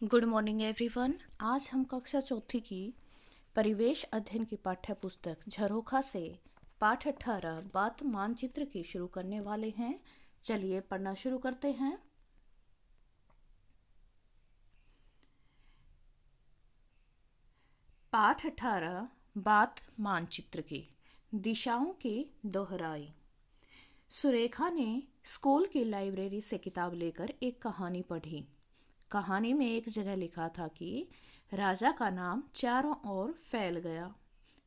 Good morning everyone. आज हम कक्षा चौथी की परिवेश अध्ययन की पाठ्य पुस्तक झरोखा से पाठ 18 बात मानचित्र की शुरू करने वाले हैं। चलिए पढ़ना शुरू करते हैं। पाठ 18 बात मानचित्र की दिशाओं की दोहराई। सुरेखा ने स्कूल की लाइब्रेरी से किताब लेकर एक कहानी पढ़ी। कहानी में एक जगह लिखा था कि राजा का नाम चारों ओर फैल गया।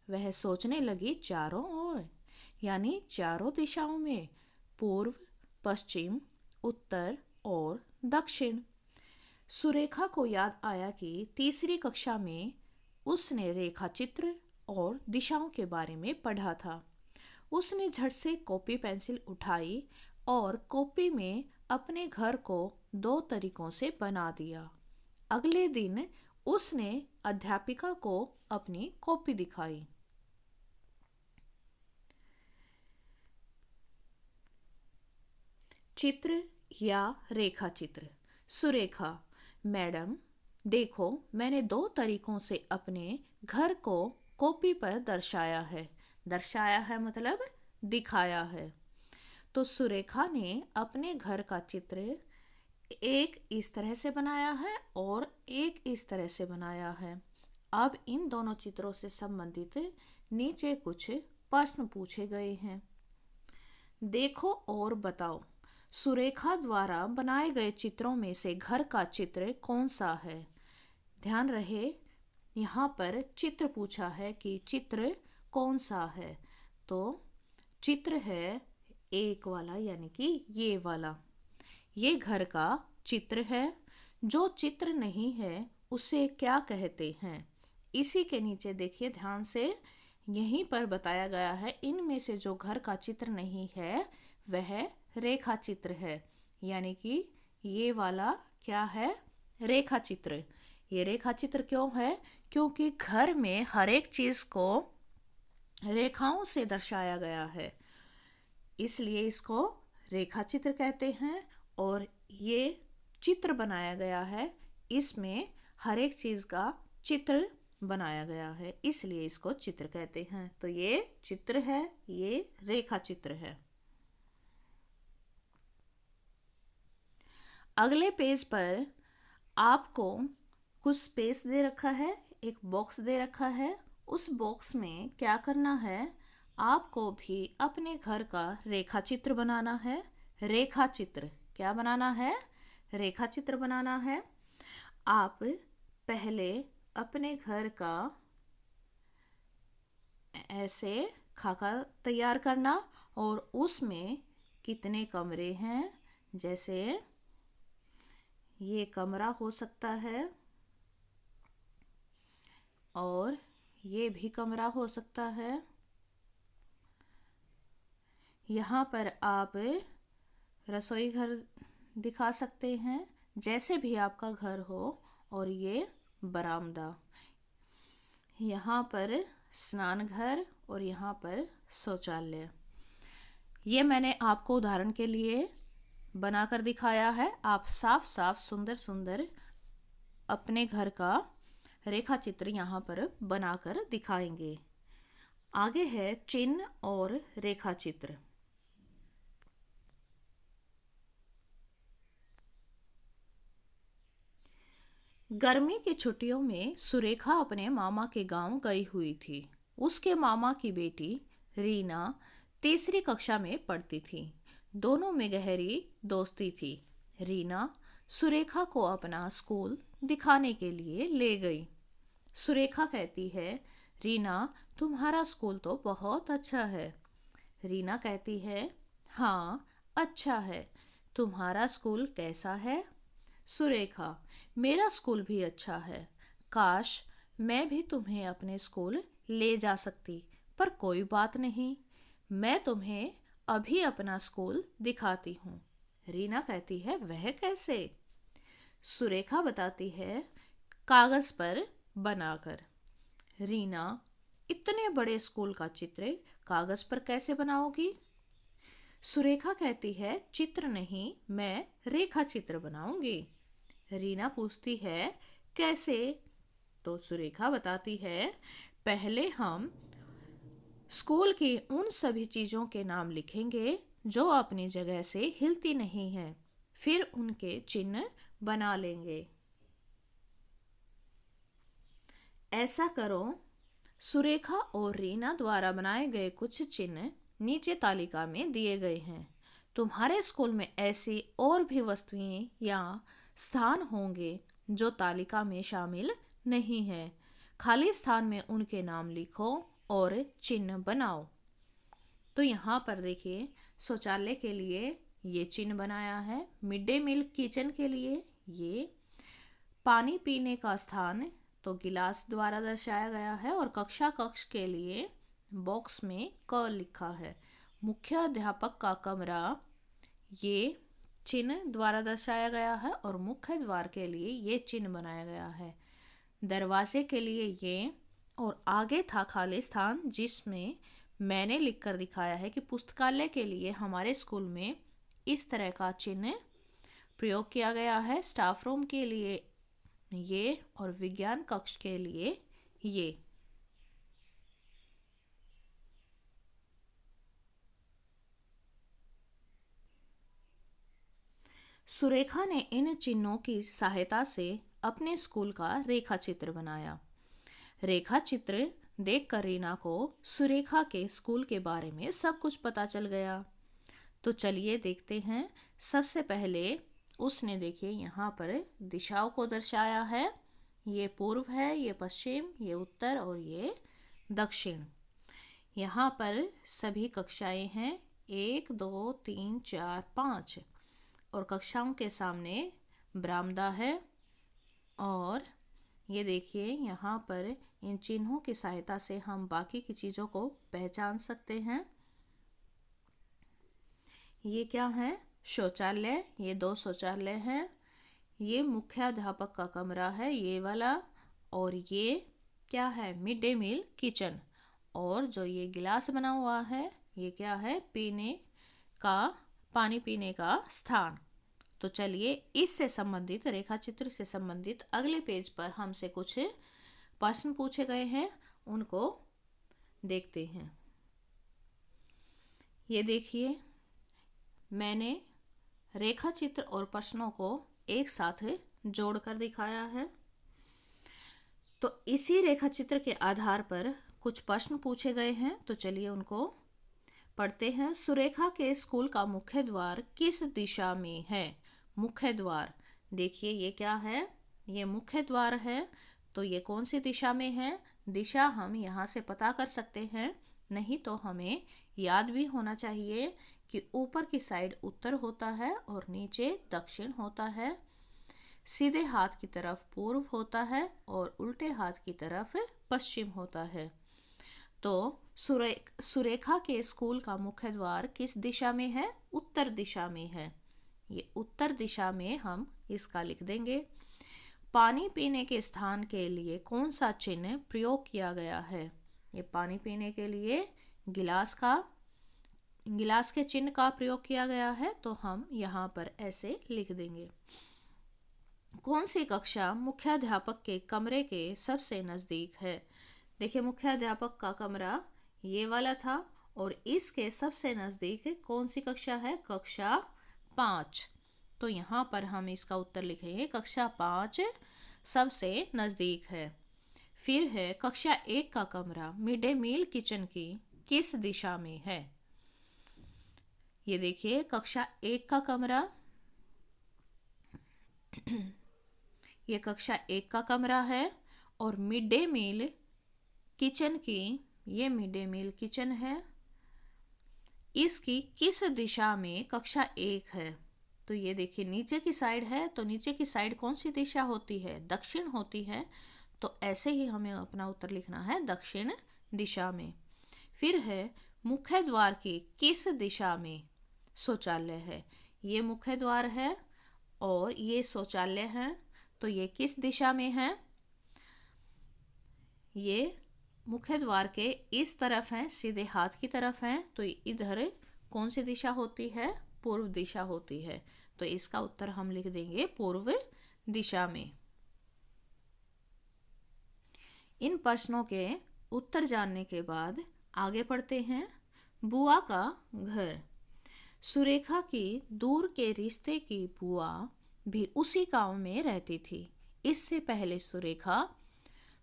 वह सोचने लगी, चारों ओर यानी चारों दिशाओं में, पूर्व, पश्चिम, उत्तर और दक्षिण। सुरेखा को याद आया कि तीसरी कक्षा में उसने रेखा चित्र और दिशाओं के बारे में पढ़ा था। उसने झट से कॉपी पेंसिल उठाई और कॉपी में अपने घर को 2 तरीकों से बना दिया। अगले दिन उसने अध्यापिका को अपनी कॉपी दिखाई। चित्र या रेखा चित्र। सुरेखा, मैडम देखो, मैंने 2 तरीकों से अपने घर को कॉपी पर दर्शाया है। दर्शाया है मतलब दिखाया है। तो सुरेखा ने अपने घर का चित्र एक इस तरह से बनाया है और एक इस तरह से बनाया है। अब इन दोनों चित्रों से संबंधित नीचे कुछ प्रश्न पूछे गए हैं। देखो और बताओ, सुरेखा द्वारा बनाए गए चित्रों में से घर का चित्र कौन सा है? ध्यान रहे, यहाँ पर चित्र पूछा है कि चित्र कौन सा है। तो चित्र है एक वाला, यानी कि ये वाला। ये घर का चित्र है। जो चित्र नहीं है उसे क्या कहते हैं? इसी के नीचे देखिए ध्यान से, यहीं पर बताया गया है इनमें से जो घर का चित्र नहीं है वह रेखा चित्र है। यानी कि ये वाला क्या है? रेखा चित्र। ये रेखा चित्र क्यों है? क्योंकि घर में हर एक चीज को रेखाओं से दर्शाया गया है, इसलिए इसको रेखा चित्र कहते हैं। और ये चित्र बनाया गया है, इसमें हर एक चीज का चित्र बनाया गया है, इसलिए इसको चित्र कहते हैं। तो ये चित्र है, ये रेखा चित्र है। अगले पेज पर आपको कुछ स्पेस दे रखा है, एक बॉक्स दे रखा है। उस बॉक्स में क्या करना है? आपको भी अपने घर का रेखा चित्र बनाना है। रेखा चित्र क्या बनाना है? रेखा चित्र बनाना है। आप पहले अपने घर का ऐसे खाका तैयार करना और उसमें कितने कमरे हैं, जैसे ये कमरा हो सकता है और ये भी कमरा हो सकता है। यहाँ पर आप रसोई घर दिखा सकते हैं, जैसे भी आपका घर हो। और ये बरामदा, यहाँ पर स्नान घर और यहाँ पर शौचालय। ये मैंने आपको उदाहरण के लिए बनाकर दिखाया है। आप साफ साफ सुंदर सुंदर अपने घर का रेखा चित्र यहाँ पर बनाकर दिखाएंगे। आगे है चिन्ह और रेखा चित्र। गर्मी की छुट्टियों में सुरेखा अपने मामा के गांव गई हुई थी। उसके मामा की बेटी रीना तीसरी कक्षा में पढ़ती थी। दोनों में गहरी दोस्ती थी। रीना सुरेखा को अपना स्कूल दिखाने के लिए ले गई। सुरेखा कहती है, रीना तुम्हारा स्कूल तो बहुत अच्छा है। रीना कहती है, हाँ अच्छा है। तुम्हारा स्कूल कैसा है? सुरेखा, मेरा स्कूल भी अच्छा है। काश मैं भी तुम्हें अपने स्कूल ले जा सकती, पर कोई बात नहीं, मैं तुम्हें अभी अपना स्कूल दिखाती हूँ। रीना कहती है, वह कैसे? सुरेखा बताती है, कागज पर बनाकर। रीना, इतने बड़े स्कूल का चित्र कागज पर कैसे बनाओगी? सुरेखा कहती है, चित्र नहीं, मैं रेखा चित्र बनाऊंगी। रीना पूछती है कैसे? तो सुरेखा बताती है पहले हम स्कूल की उन सभी चीज़ों के नाम लिखेंगे जो अपनी जगह से हिलती नहीं हैं, फिर उनके चिन्ह बना लेंगे। ऐसा करो। सुरेखा और रीना द्वारा बनाए गए कुछ चिन्ह नीचे तालिका में दिए गए हैं। तुम्हारे स्कूल में ऐसी और भी वस्तुएं या स्थान होंगे जो तालिका में शामिल नहीं है। खाली स्थान में उनके नाम लिखो और चिन्ह बनाओ। तो यहाँ पर देखिए, शौचालय के लिए ये चिन्ह बनाया है, मिड डे मील किचन के लिए ये, पानी पीने का स्थान तो गिलास द्वारा दर्शाया गया है, और कक्षा कक्ष के लिए बॉक्स में क लिखा है। मुख्य अध्यापक का कमरा ये चिन्ह द्वारा दर्शाया गया है, और मुख्य द्वार के लिए ये चिन्ह बनाया गया है। दरवाजे के लिए ये, और आगे था खाली स्थान जिसमें मैंने लिखकर दिखाया है कि पुस्तकालय के लिए हमारे स्कूल में इस तरह का चिन्ह प्रयोग किया गया है। स्टाफ रूम के लिए ये, और विज्ञान कक्ष के लिए ये। सुरेखा ने इन चिन्हों की सहायता से अपने स्कूल का रेखा चित्र बनाया। रेखा चित्र देखकर रीना को सुरेखा के स्कूल के बारे में सब कुछ पता चल गया। तो चलिए देखते हैं। सबसे पहले उसने देखिए यहाँ पर दिशाओं को दर्शाया है। ये पूर्व है, ये पश्चिम, ये उत्तर और ये दक्षिण। यहाँ पर सभी कक्षाएं हैं, 1 2 3 4 5, और कक्षाओं के सामने बरामदा है। और ये देखिए यहाँ पर इन चिन्हों की सहायता से हम बाकी की चीज़ों को पहचान सकते हैं। ये क्या है? शौचालय, ये 2 शौचालय हैं। ये मुख्याध्यापक का कमरा है, ये वाला। और ये क्या है? Mid day meal kitchen. और जो ये गिलास बना हुआ है ये क्या है? पानी पीने का स्थान। तो चलिए इससे संबंधित, रेखा चित्र से संबंधित अगले पेज पर हमसे कुछ प्रश्न पूछे गए हैं, उनको देखते हैं। ये देखिए, मैंने रेखा चित्र और प्रश्नों को एक साथ जोड़कर दिखाया है। तो इसी रेखा चित्र के आधार पर कुछ प्रश्न पूछे गए हैं, तो चलिए उनको पढ़ते हैं। सुरेखा के स्कूल का मुख्य द्वार किस दिशा में है? मुख्य द्वार, देखिए ये क्या है? ये मुख्य द्वार है। तो ये कौन सी दिशा में है? दिशा हम यहाँ से पता कर सकते हैं, नहीं तो हमें याद भी होना चाहिए कि ऊपर की साइड उत्तर होता है और नीचे दक्षिण होता है। सीधे हाथ की तरफ पूर्व होता है और उल्टे हाथ की तरफ पश्चिम होता है। तो सुरेखा के स्कूल का मुख्य द्वार किस दिशा में है? उत्तर दिशा में है। ये उत्तर दिशा में हम इसका लिख देंगे। पानी पीने के स्थान के लिए कौन सा चिन्ह प्रयोग किया गया है? ये पानी पीने के लिए गिलास के चिन्ह का प्रयोग किया गया है, तो हम यहाँ पर ऐसे लिख देंगे। कौन सी कक्षा मुख्याध्यापक के कमरे के सबसे नजदीक है? देखिए, मुख्याध्यापक का कमरा ये वाला था, और इसके सबसे नजदीक कौन सी कक्षा है? कक्षा 5। तो यहाँ पर हम इसका उत्तर लिखेंगे, कक्षा 5 सबसे नजदीक है। फिर है कक्षा 1 का कमरा मिड डे मील किचन की किस दिशा में है? ये देखिए, कक्षा 1 का कमरा ये कक्षा 1 का कमरा है, और मिड डे मील किचन की, ये मिड डे मील किचन है, इसकी किस दिशा में कक्षा 1 है? तो ये देखिए नीचे की साइड है, तो नीचे की साइड कौन सी दिशा होती है? दक्षिण होती है। तो ऐसे ही हमें अपना उत्तर लिखना है, दक्षिण दिशा में। फिर है मुख्य द्वार की किस दिशा में शौचालय है? ये मुख्य द्वार है और ये शौचालय है, तो ये किस दिशा में है? ये मुख्य द्वार के इस तरफ है, सीधे हाथ की तरफ है, तो इधर कौन सी दिशा होती है? पूर्व दिशा होती है। तो इसका उत्तर हम लिख देंगे पूर्व दिशा में। इन प्रश्नों के उत्तर जानने के बाद आगे पढ़ते हैं। बुआ का घर। सुरेखा की दूर के रिश्ते की बुआ भी उसी गांव में रहती थी। इससे पहले सुरेखा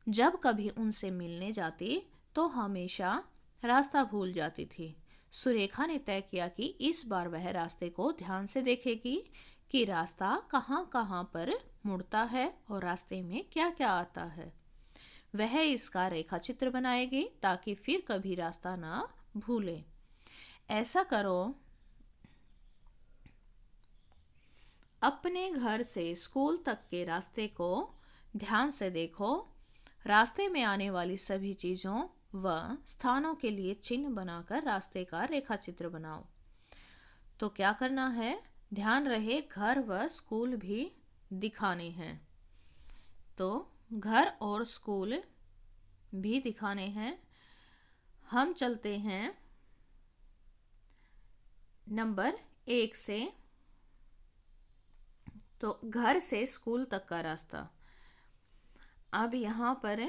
जब कभी उनसे मिलने जाती तो हमेशा रास्ता भूल जाती थी। सुरेखा ने तय किया कि इस बार वह रास्ते को ध्यान से देखेगी कि रास्ता कहाँ कहाँ पर मुड़ता है और रास्ते में क्या क्या आता है। वह इसका रेखा चित्र बनाएगी ताकि फिर कभी रास्ता ना भूले। ऐसा करो। अपने घर से स्कूल तक के रास्ते को ध्यान से देखो। रास्ते में आने वाली सभी चीजों व स्थानों के लिए चिन्ह बनाकर रास्ते का रेखा चित्र बनाओ। तो क्या करना है, ध्यान रहे घर व स्कूल भी दिखाने हैं। तो घर और स्कूल भी दिखाने हैं। हम चलते हैं नंबर 1 से। तो घर से स्कूल तक का रास्ता। अब यहाँ पर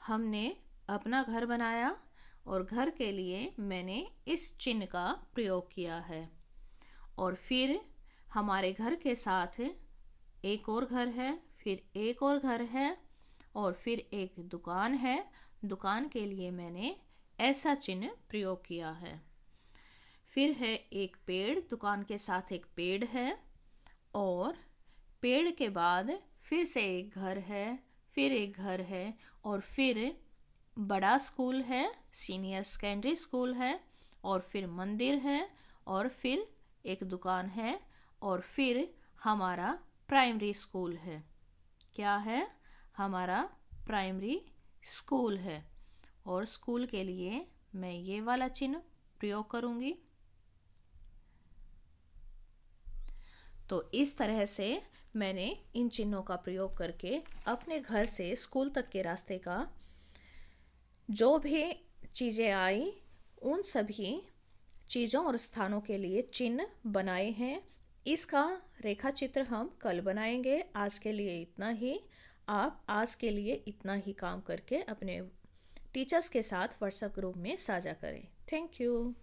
हमने अपना घर बनाया और घर के लिए मैंने इस चिन्ह का प्रयोग किया है। और फिर हमारे घर के साथ एक और घर है, फिर एक और घर है और फिर एक दुकान है। दुकान के लिए मैंने ऐसा चिन्ह प्रयोग किया है। फिर है एक पेड़, दुकान के साथ एक पेड़ है और पेड़ के बाद फिर से एक घर है, फिर एक घर है और फिर बड़ा स्कूल है, सीनियर सेकेंडरी स्कूल है और फिर मंदिर है और फिर एक दुकान है और फिर हमारा प्राइमरी स्कूल है। क्या है? हमारा प्राइमरी स्कूल है। और स्कूल के लिए मैं ये वाला चिन्ह प्रयोग करूँगी। तो इस तरह से मैंने इन चिन्हों का प्रयोग करके अपने घर से स्कूल तक के रास्ते का जो भी चीज़ें आई उन सभी चीज़ों और स्थानों के लिए चिन्ह बनाए हैं। इसका रेखा चित्र हम कल बनाएंगे। आज के लिए इतना ही। आप आज के लिए इतना ही काम करके अपने टीचर्स के साथ व्हाट्सएप ग्रुप में साझा करें। Thank you.